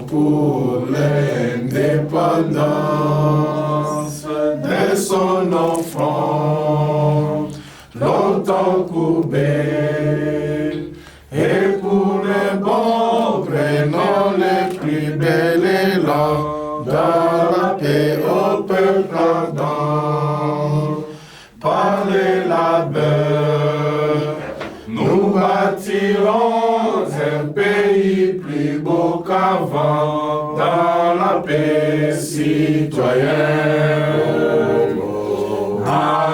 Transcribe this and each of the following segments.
pour l'indépendance de son enfant, longtemps courbé. Et pour les bons, prenons les plus bel élan dans la paix au peuple ardent. Par les labeurs, nous bâtirons un pays plus beau qu'avant, dans la paix citoyenne.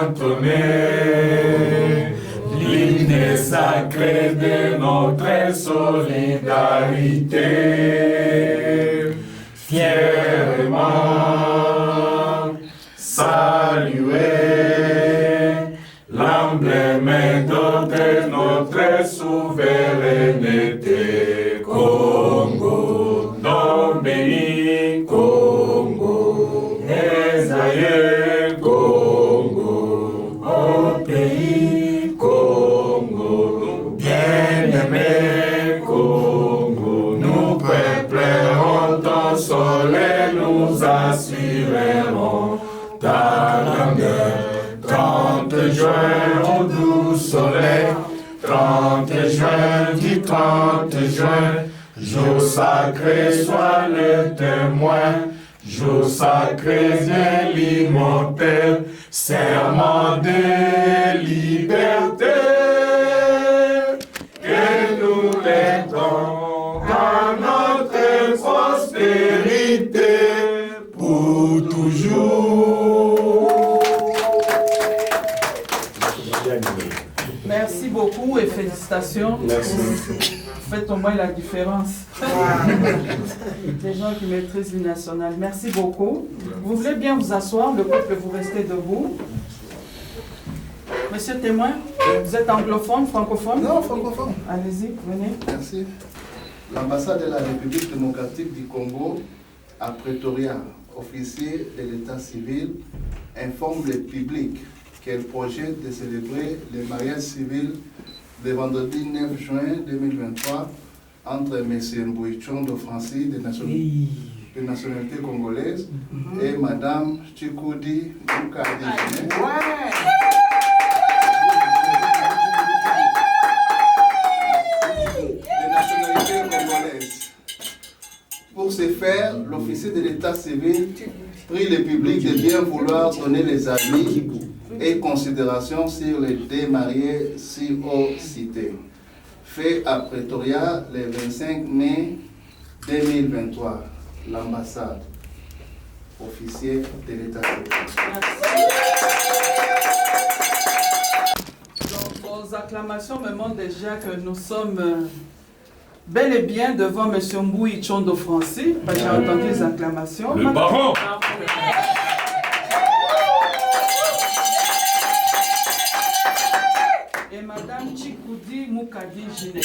Entonnez l'hymne sacré de notre solidarité, fièrement saluer l'emblème de notre souveraineté. Congo, non béni, Congo, mes aïeux, Congo, au pays, Congo, bien-aimé, Congo, nous peuplerons ton soleil, nous assurerons ta grandeur. 30 juin au doux soleil, 30 juin du 30 juin, jour sacré soit le témoin, jour sacré de l'immortel, serment de liberté, que nous l'aidons dans notre prospérité pour toujours. Merci beaucoup et félicitations. Merci. Faites au moins la différence. Des gens qui maîtrisent l'hymne national. Merci beaucoup. Vous voulez bien vous asseoir, le couple, vous restez debout. Monsieur témoin, vous êtes anglophone, francophone? Non, francophone. Allez-y, venez. Merci. L'ambassade de la République démocratique du Congo à Pretoria, officier de l'état civil, informe le public qu'elle projette de célébrer le mariage civil le vendredi 9 juin 2023 entre M. Mbouichondo Francis de nationalité congolaise et Mme Chikoudi Moukadi de nationalité congolaise. Pour ce faire, l'officier de l'état civil prie le public de bien vouloir donner les avis et considérations sur les deux mariés si haut cités. Fait à Pretoria le 25 mai 2023. L'ambassade. Officier de l'état civil. Donc, vos acclamations me montrent déjà que nous sommes bel et bien devant M. Mbouichondo Francis, parce que j'ai entendu les acclamations. Le baron! Et Mme Chikoudi Moukadi Ginette.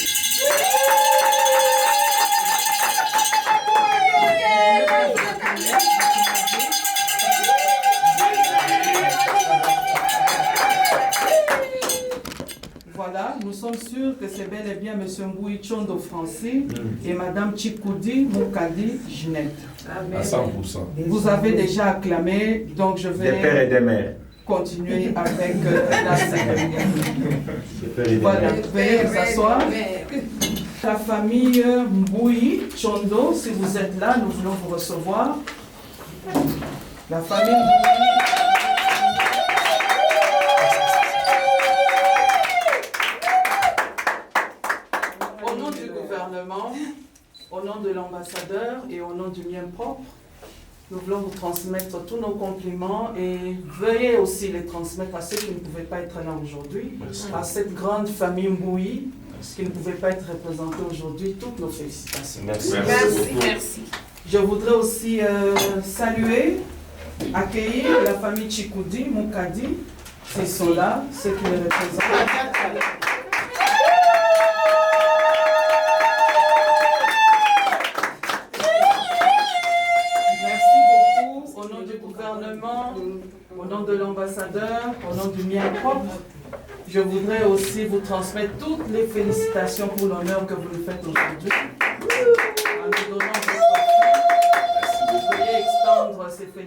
Voilà, nous sommes sûrs que c'est bel et bien M. Mbouichondo Francis et Mme Chikoudi Moukadi Ginette. À 100%. Vous avez déjà acclamé, donc je vais... Des pères et des mères. Continuer avec la cérémonie. Voilà, veuillez vous asseoir. La famille Mbouichondo, si vous êtes là, nous voulons vous recevoir. La famille Au nom du gouvernement, au nom de l'ambassadeur et au nom du mien propre, nous voulons vous transmettre tous nos compliments et veuillez aussi les transmettre à ceux qui ne pouvaient pas être là aujourd'hui, à cette grande famille Mboui qui ne pouvait pas être représentée aujourd'hui. Toutes nos félicitations. Merci. Merci. Je voudrais aussi saluer, accueillir la famille Chikoudi Moukadi, qui sont là, ceux qui les représentent. Au nom de l'ambassadeur, au nom du mien propre, je voudrais aussi vous transmettre toutes les félicitations pour l'honneur que vous nous faites aujourd'hui. En nous donnant votre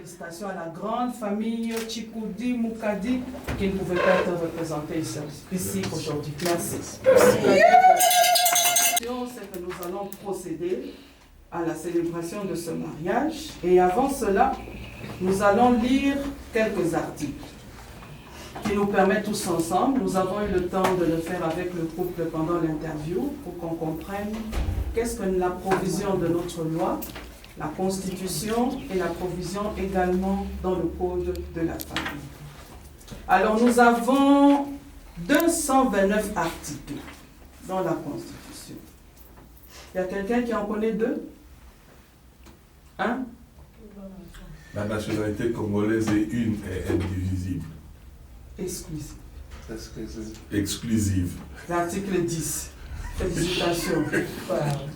félicitations à la grande famille Chikoudi Moukadi qui ne pouvait pas être représentée ici aujourd'hui. Merci. C'est que nous allons procéder à la célébration de ce mariage. Et avant cela, nous allons lire quelques articles qui nous permettent tous ensemble. Nous avons eu le temps de le faire avec le couple pendant l'interview pour qu'on comprenne qu'est-ce que la provision de notre loi, la Constitution et la provision également dans le Code de la famille. Alors nous avons 229 articles dans la Constitution. Il y a quelqu'un qui en connaît 2? Hein? La nationalité congolaise est une et indivisible. Exclusive. Exclusive. L'article 10. Félicitations.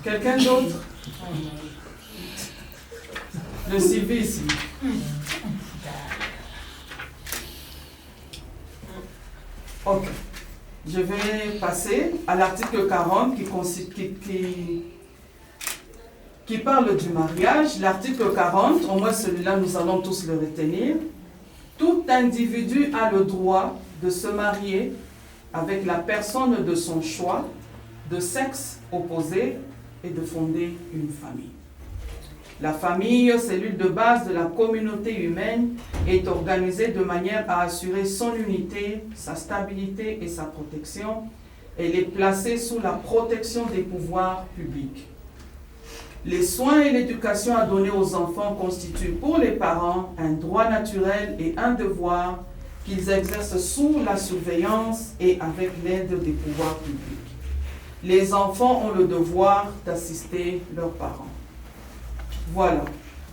Quelqu'un d'autre? Le civisme. Ok. Je vais passer à l'article 40 qui parle du mariage. L'article 40, au moins celui-là, nous allons tous le retenir. Tout individu a le droit de se marier avec la personne de son choix, de sexe opposé et de fonder une famille. La famille, cellule de base de la communauté humaine, est organisée de manière à assurer son unité, sa stabilité et sa protection. Elle est placée sous la protection des pouvoirs publics. Les soins et l'éducation à donner aux enfants constituent pour les parents un droit naturel et un devoir qu'ils exercent sous la surveillance et avec l'aide des pouvoirs publics. Les enfants ont le devoir d'assister leurs parents. Voilà.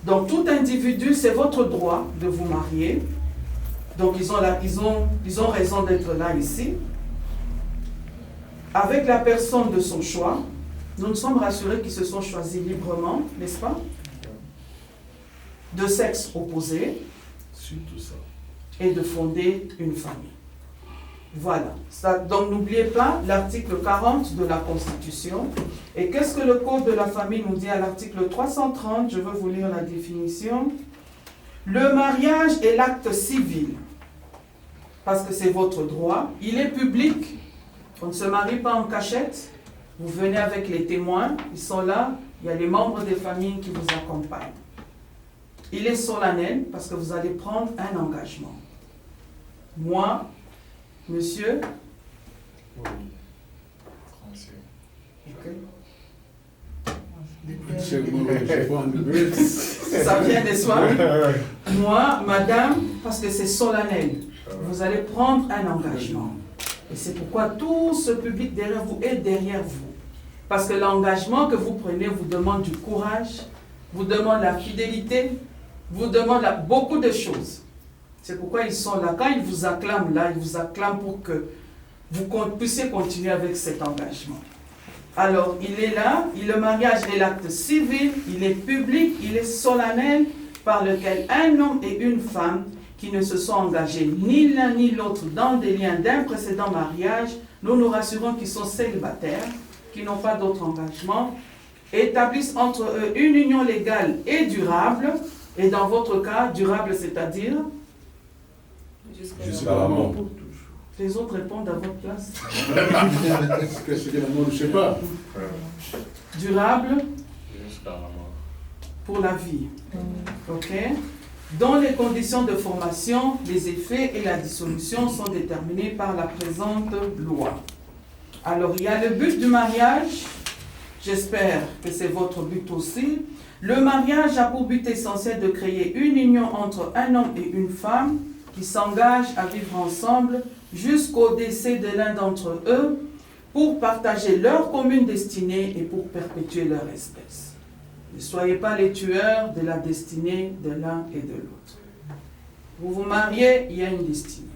Donc tout individu, c'est votre droit de vous marier. Donc ils ont raison d'être là ici. Avec la personne de son choix. Nous nous sommes rassurés qu'ils se sont choisis librement, n'est-ce pas? De sexe opposé. Surtout ça. Et de fonder une famille. Voilà. Donc n'oubliez pas l'article 40 de la Constitution. Et qu'est-ce que le Code de la famille nous dit à l'article 330? Je veux vous lire la définition. Le mariage est l'acte civil, parce que c'est votre droit. Il est public. On ne se marie pas en cachette. Vous venez avec les témoins, ils sont là. Il y a les membres des familles qui vous accompagnent. Il est solennel, parce que vous allez prendre un engagement. Moi, monsieur. Okay. Ça vient des soins. Moi, madame, parce que c'est solennel. Vous allez prendre un engagement. Et c'est pourquoi tout ce public derrière vous est derrière vous. Parce que l'engagement que vous prenez vous demande du courage, vous demande la fidélité, vous demande beaucoup de choses. C'est pourquoi ils sont là. Quand ils vous acclament là, ils vous acclament pour que vous puissiez continuer avec cet engagement. Alors, il est là, le mariage est l'acte civil, il est public, il est solennel, par lequel un homme et une femme qui ne se sont engagés ni l'un ni l'autre dans des liens d'un précédent mariage, nous nous rassurons qu'ils sont célibataires, qui n'ont pas d'autre engagement, établissent entre eux une union légale et durable, et dans votre cas, durable, c'est-à-dire jusqu'à la mort. Les autres répondent à votre place. Qu'est-ce que la mort, je ne sais pas. Durable Jusqu'à la mort. pour la vie. Ok? Dans les conditions de formation, les effets et la dissolution sont déterminés par la présente loi. Alors, il y a le but du mariage. J'espère que c'est votre but aussi. Le mariage a pour but essentiel de créer une union entre un homme et une femme qui s'engagent à vivre ensemble jusqu'au décès de l'un d'entre eux pour partager leur commune destinée et pour perpétuer leur espèce. Ne soyez pas les tueurs de la destinée de l'un et de l'autre. Vous vous mariez, il y a une destinée.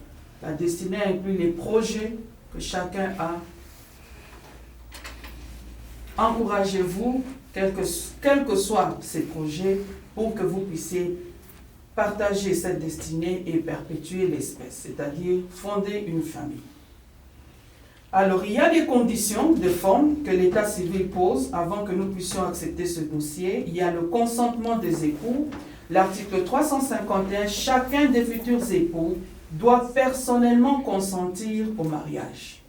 La destinée inclut les projets que chacun a. Encouragez-vous, quels que soient ces projets, pour que vous puissiez partager cette destinée et perpétuer l'espèce, c'est-à-dire fonder une famille. Alors, il y a des conditions de forme que l'état civil pose avant que nous puissions accepter ce dossier. Il y a le consentement des époux, L'article 351, chacun des futurs époux doit personnellement consentir au mariage.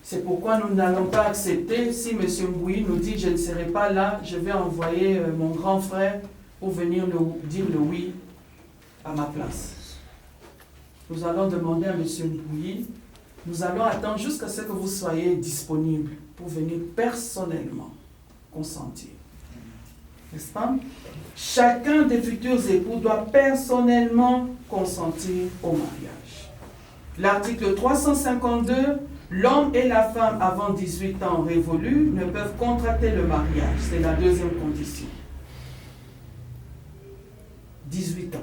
C'est pourquoi nous n'allons pas accepter, si M. Mbouyi nous dit « je ne serai pas là, je vais envoyer mon grand frère pour venir dire le oui à ma place ». Nous allons demander à M. Mbouyi, nous allons attendre jusqu'à ce que vous soyez disponible pour venir personnellement consentir. N'est-ce pas? Chacun des futurs époux doit personnellement consentir au mariage. L'article 352, l'homme et la femme avant 18 ans révolus ne peuvent contracter le mariage. C'est la deuxième condition. 18 ans.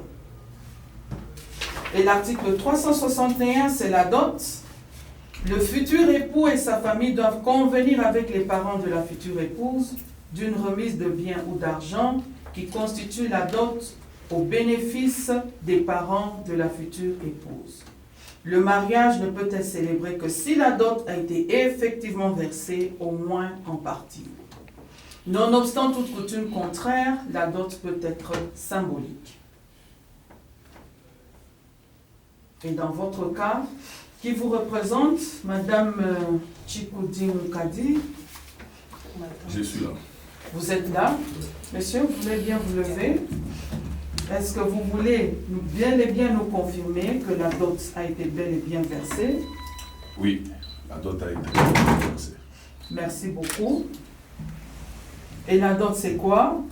Et l'article 361, c'est la dot. Le futur époux et sa famille doivent convenir avec les parents de la future épouse d'une remise de biens ou d'argent qui constitue la dot au bénéfice des parents de la future épouse. Le mariage ne peut être célébré que si la dot a été effectivement versée, au moins en partie. Nonobstant toute coutume contraire, la dot peut être symbolique. Et dans votre cas, qui vous représente, Madame Chikoudi Moukadi? Je suis là. Vous êtes là. Monsieur, vous voulez bien vous lever? Est-ce que vous voulez bel et bien nous confirmer que la dot a été bel et bien versée? Oui, la dot a été versée. Merci beaucoup. Et la dot, c'est quoi?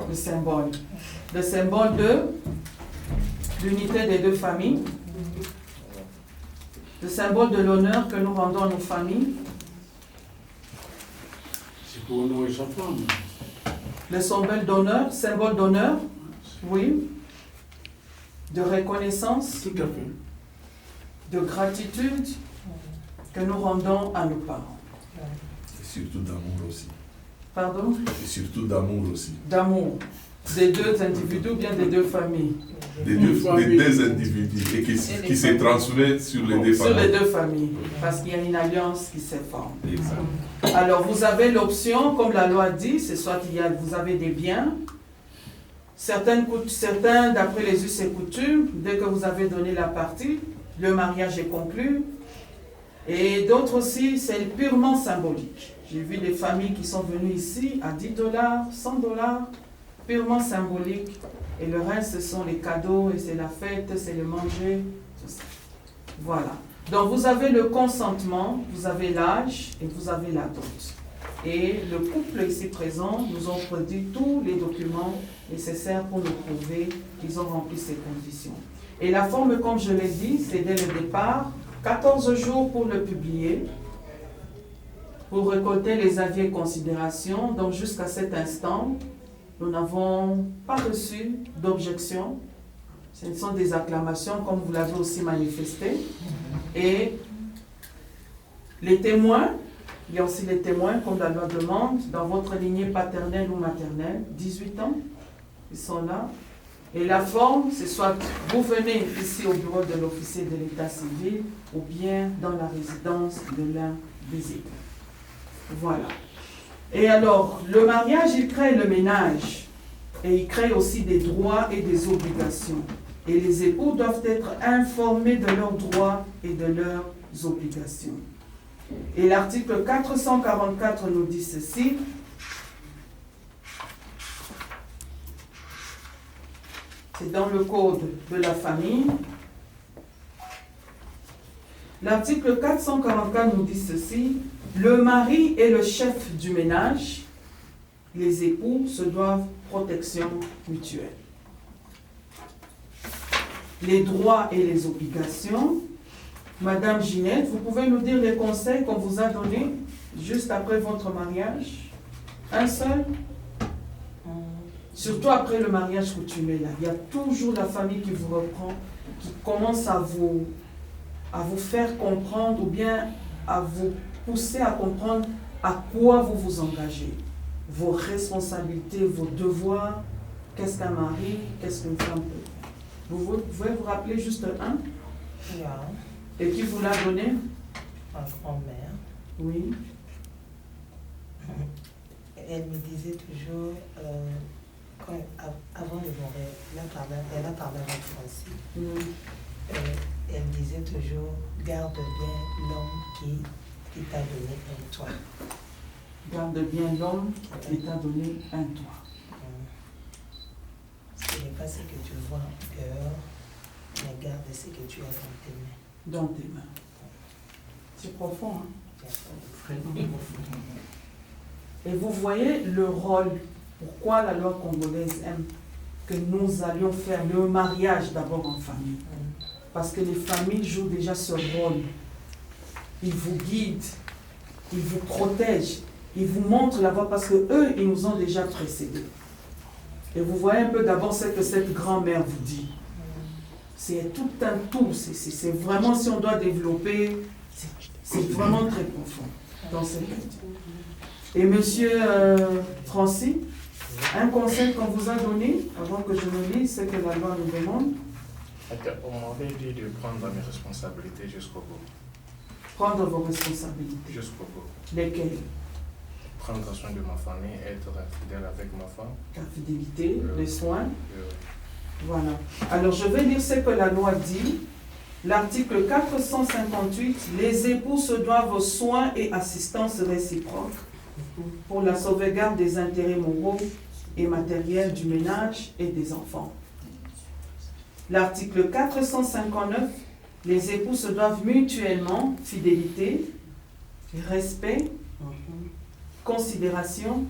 Le symbole. Le symbole de l'unité des deux familles. Le symbole de l'honneur que nous rendons à nos familles. C'est pour honorer sa femme. Le symbole d'honneur, oui. De reconnaissance, Tout à fait. de gratitude que nous rendons à nos parents. Et surtout d'amour aussi. Pardon? Et surtout d'amour aussi. D'amour. Des deux individus ou bien des deux familles? Des deux individus et qui se transmet sur les deux Sur les familles. deux familles, parce qu'il y a une alliance qui se forme. Exact. Alors, vous avez l'option, comme la loi dit, c'est soit vous avez des biens, certains d'après les us et coutumes, dès que vous avez donné la partie, le mariage est conclu, et d'autres aussi, c'est purement symbolique. J'ai vu des familles qui sont venues ici à $10, $100, purement symbolique, et le reste, ce sont les cadeaux, et c'est la fête, c'est le manger, tout ça. Voilà. Donc, vous avez le consentement, vous avez l'âge, et vous avez la dot. Et le couple ici présent nous ont produit tous les documents nécessaires pour nous prouver qu'ils ont rempli ces conditions. Et la forme, comme je l'ai dit, c'est dès le départ, 14 jours pour le publier, pour récolter les avis et considérations. Donc, jusqu'à cet instant, nous n'avons pas reçu d'objection. Ce sont des acclamations, comme vous l'avez aussi manifesté. Et les témoins, il y a aussi les témoins, comme la loi demande, dans votre lignée paternelle ou maternelle, 18 ans, ils sont là. Et la forme, c'est soit vous venez ici au bureau de l'officier de l'état civil ou bien dans la résidence de l'un des époux. Voilà. Et alors, le mariage, il crée le ménage. Et il crée aussi des droits et des obligations. Et les époux doivent être informés de leurs droits et de leurs obligations. Et l'article 444 nous dit ceci. C'est dans le code de la famille. L'article 444 nous dit ceci. Le mari est le chef du ménage. Les époux se doivent protection mutuelle. Les droits et les obligations. Madame Ginette, vous pouvez nous dire les conseils qu'on vous a donnés juste après votre mariage? Un seul? Surtout après le mariage coutumier, là. Il y a toujours la famille qui vous reprend, qui commence à vous faire comprendre ou bien à vous pousser à comprendre à quoi vous vous engagez. Vos responsabilités, vos devoirs, qu'est-ce qu'un mari, qu'est-ce qu'une femme peut faire. Vous pouvez vous rappeler juste un? Oui. Et qui vous l'a donné? Ma grand-mère. Oui. elle me disait toujours, avant de mourir, elle a parlé avec Francis. Elle disait toujours, garde bien l'homme qui t'a donné un toit. Garde bien l'homme qui t'a donné un toit. Ce n'est pas ce que tu vois en cœur, mais garde ce que tu as dans tes mains. Dans tes mains. C'est profond, hein? Et vous voyez le rôle, pourquoi la loi congolaise aime que nous allions faire le mariage d'abord en famille. Parce que les familles jouent déjà ce rôle. Ils vous guident, ils vous protègent, ils vous montrent la voie parce qu'eux, ils nous ont déjà précédés. Et vous voyez un peu d'abord ce que cette grand-mère vous dit. C'est tout un tout, c'est vraiment, si on doit développer, c'est vraiment très profond dans cette vie. Et monsieur Francis, un conseil qu'on vous a donné, avant que je me lise, c'est que la loi nous demande. On m'avait dit de prendre mes responsabilités jusqu'au bout. Prendre vos responsabilités. Jusqu'au bout. Lesquelles? Prendre soin de ma famille, être fidèle avec ma femme. La fidélité, les soins. Oui. Voilà. Alors je vais lire ce que la loi dit. L'article 458, les époux se doivent soins et assistance réciproque pour la sauvegarde des intérêts moraux et matériels du ménage et des enfants. L'article 459, les époux se doivent mutuellement fidélité, respect, considération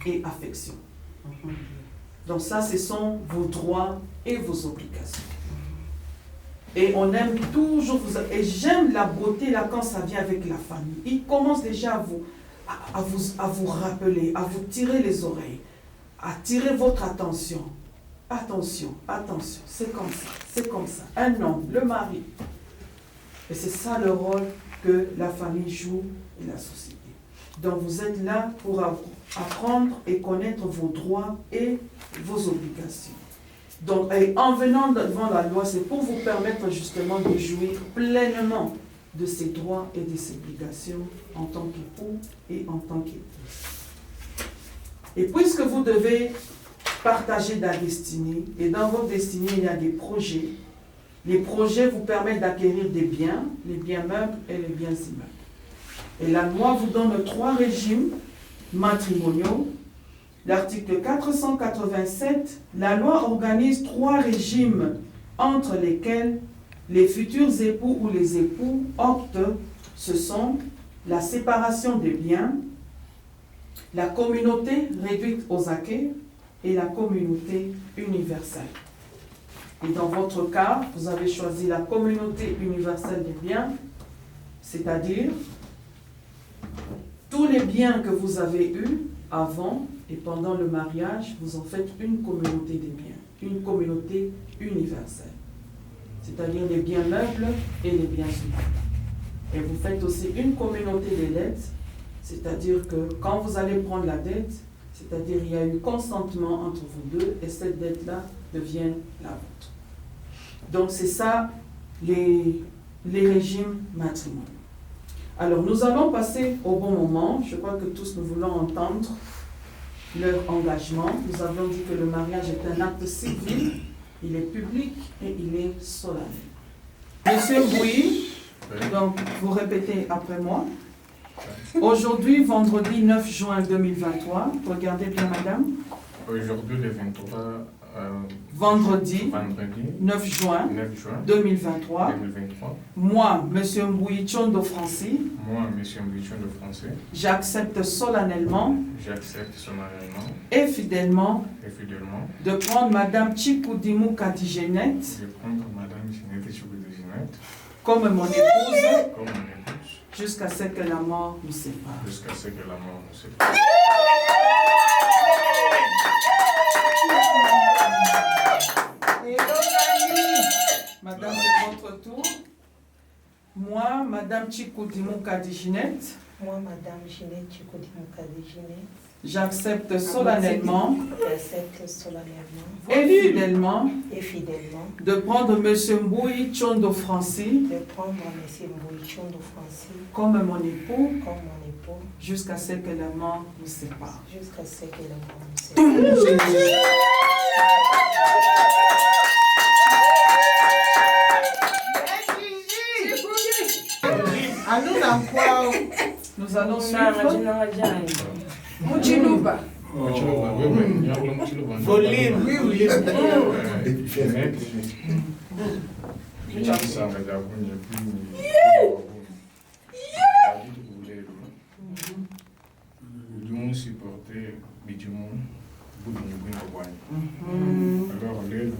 et affection. Donc ça, ce sont vos droits et vos obligations. Et on aime toujours vous... Et j'aime la beauté là quand ça vient avec la famille. Il commence déjà à vous rappeler, à vous tirer les oreilles, à tirer votre attention. Attention, attention, c'est comme ça, c'est comme ça. Un homme, le mari. Et c'est ça le rôle que la famille joue et la société. Donc vous êtes là pour apprendre et connaître vos droits et vos obligations. Donc en venant devant la loi, c'est pour vous permettre justement de jouir pleinement de ces droits et de ces obligations en tant qu'époux et en tant qu'épouse. Et puisque vous devez partager de la destinée, et dans votre destinée, il y a des projets. Les projets vous permettent d'acquérir des biens, les biens meubles et les biens immeubles. Et la loi vous donne 3 régimes matrimoniaux. L'article 487, la loi organise 3 régimes entre lesquels les futurs époux ou les époux optent. Ce sont la séparation des biens, la communauté réduite aux acquêts et la communauté universelle. Et dans votre cas, vous avez choisi la communauté universelle des biens, c'est-à-dire tous les biens que vous avez eus avant et pendant le mariage, vous en faites une communauté des biens, une communauté universelle, c'est-à-dire les biens meubles et les biens humains. Et vous faites aussi une communauté des dettes, c'est-à-dire que quand vous allez prendre la dette, c'est-à-dire il y a eu consentement entre vous deux et cette dette-là devient la vôtre. Donc c'est ça les régimes matrimoniaux. Alors nous allons passer au bon moment. Je crois que tous nous voulons entendre leur engagement. Nous avons dit que le mariage est un acte civil, il est public et il est solennel. Monsieur Bouy, donc vous répétez après moi. Aujourd'hui, vendredi 9 juin 2023, regardez bien madame. Aujourd'hui, le 23, vendredi 9 juin 2023, moi, monsieur Mbouy Chondo Francis, j'accepte solennellement et fidèlement de prendre madame Chikoudimu Kadigenette comme mon épouse jusqu'à ce que la mort nous sépare. Madame, c'est votre tour. Moi, madame Chikoudimu Kadigenette, Moi, Madame Ginette Chikoudimukadijine, j'accepte solennellement j'accepte solennellement et et fidèlement de prendre M. Mboui Tchondo Franci de prendre M. Mboui Tchondo Franci comme mon époux comme mon époux jusqu'à ce que la mort nous sépare. jusqu'à ce que la mort nous sépare. Nous allons suivre Muchiluba. Volume. Oui, oui. Supporter alors les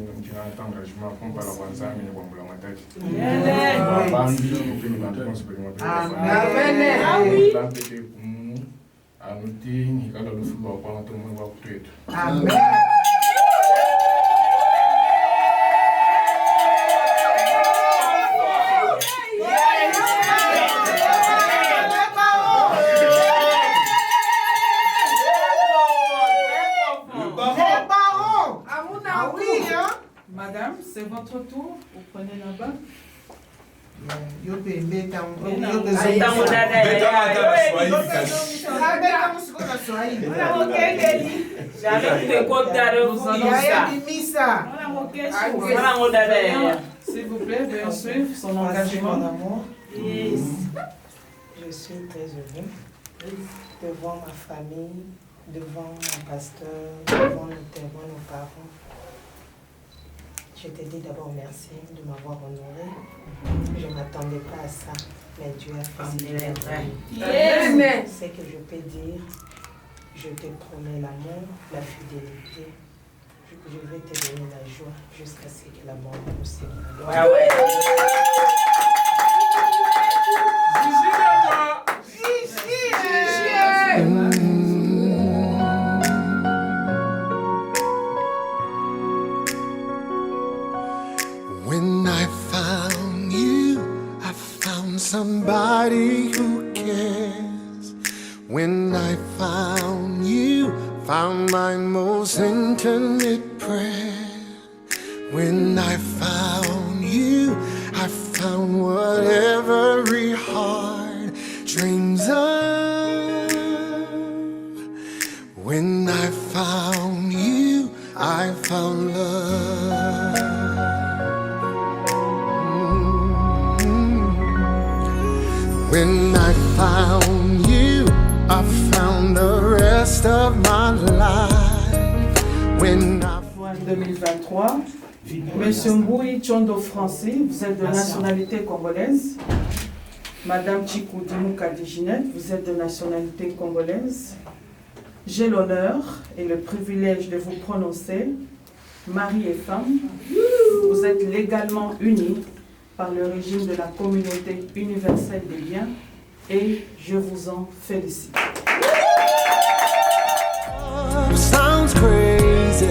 engagement qu'on parle Madame, c'est votre tour. Vous prenez là-bas. S'il vous plaît, veuillez suivre son engagement. D'amour. Je suis très heureux devant ma famille, devant mon pasteur, devant nos témoins, nos parents. Je te dis d'abord merci de m'avoir honoré. Je ne m'attendais pas à ça, mais Dieu a fait ce qu'il a voulu. Ce que je peux dire, je te promets l'amour, la fidélité. Je vais te donner la joie jusqu'à ce que la mort nous sépare. When I found you, I found somebody who cares. When I found you, found my most intimate prayer. When I found you, I found what every heart dreams of. When I found you, I found love. When I found you, I found the rest of my life. When I 2023, Monsieur Mboui Tchondo Franci, vous êtes de nationalité congolaise. Madame Chikoudimukadijine, vous êtes de nationalité congolaise. J'ai l'honneur et le privilège de vous prononcer mari et femme. Vous êtes légalement unis par le régime de la communauté universelle des biens et je vous en félicite. sounds crazy,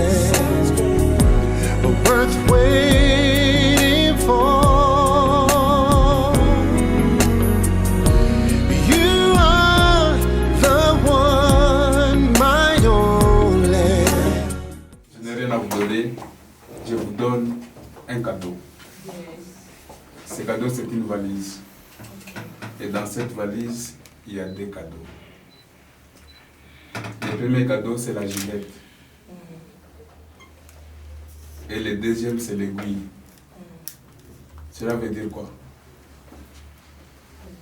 but worth waiting for. You are the one, my only. Je n'ai rien à vous donner, je vous donne un cadeau. Ce cadeau, c'est une valise. Et dans cette valise, il y a deux cadeaux. Le premier cadeau, c'est la gilette. Et le deuxième, c'est l'aiguille. Cela veut dire quoi?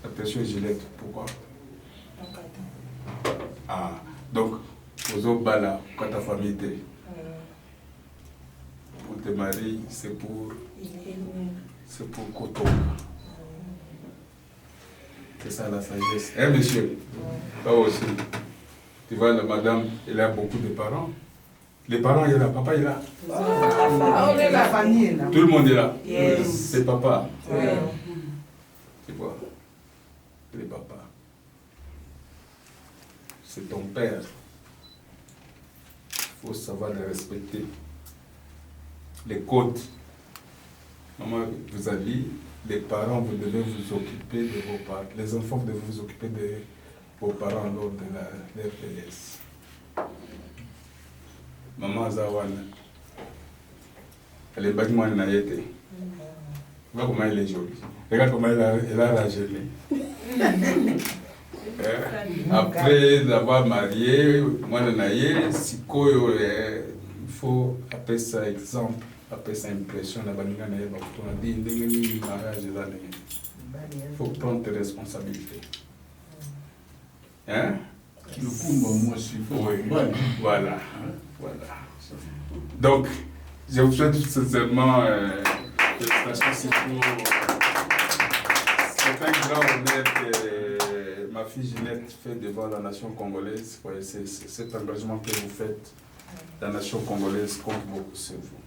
Attention, gilette, pourquoi? Ah, donc, aux autres bala, quand ta famille t'est. Pour te marier, c'est pour Koto. C'est ça la sagesse. Hein, monsieur? Toi aussi. Tu vois, la madame, elle a beaucoup de parents. Les parents, il est là, papa est là. La famille est là. Tout le monde est là. Yes. C'est papa. Ouais. Tu vois, les papas. C'est ton père. Il faut savoir les respecter. Les codes. Maman vous a dit, les parents, vous devez vous occuper de vos parents. Les enfants, vous devez vous occuper de aux parents lors de leur vieillesse. Maman Zawana, elle est bâtiment de Naïté. Regarde comment elle est jolie. Regarde comment elle a la gelée. Après avoir marié, moi Naïe, il faut appeler ça exemple, appeler ça impression. Il faut prendre tes responsabilités. Hein? Le coup, moi aussi. Oui, voilà. Donc, je vous souhaite sincèrement félicitations pour c'est un grand honneur que ma fille Ginette fait devant la nation congolaise. C'est cet engagement que vous faites, la nation congolaise compte beaucoup sur vous.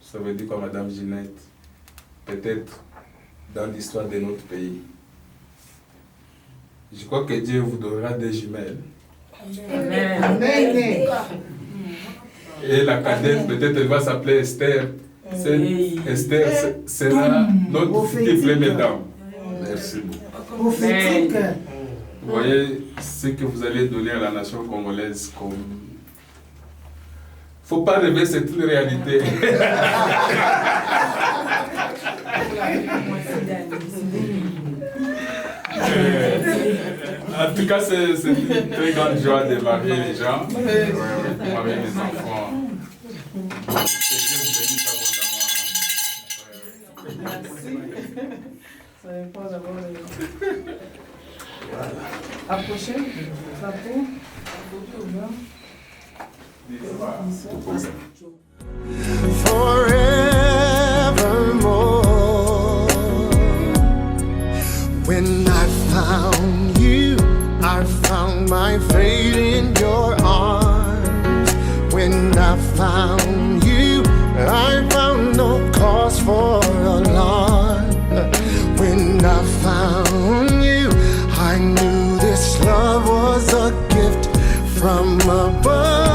Ça veut dire quoi, Madame Ginette? Peut-être dans l'histoire de notre pays. Je crois que Dieu vous donnera des jumelles. Amen. Amen. Et la cadette, peut-être elle va s'appeler Esther. Esther sera notre future première dame. Merci beaucoup. Prophétique. Vous voyez ce que vous allez donner à la nation congolaise comme... Faut pas rêver, c'est une réalité. En tout cas, c'est une très grande joie de marier les gens, de marier les enfants. Que Dieu vous bénisse abondamment. Merci. Ça dépend d'abord de... Approchez, drapeau. Forevermore. When I found you, I found my fate in your arms. When I found you, I found no cause for alarm. When I found you, I knew this love was a gift from above.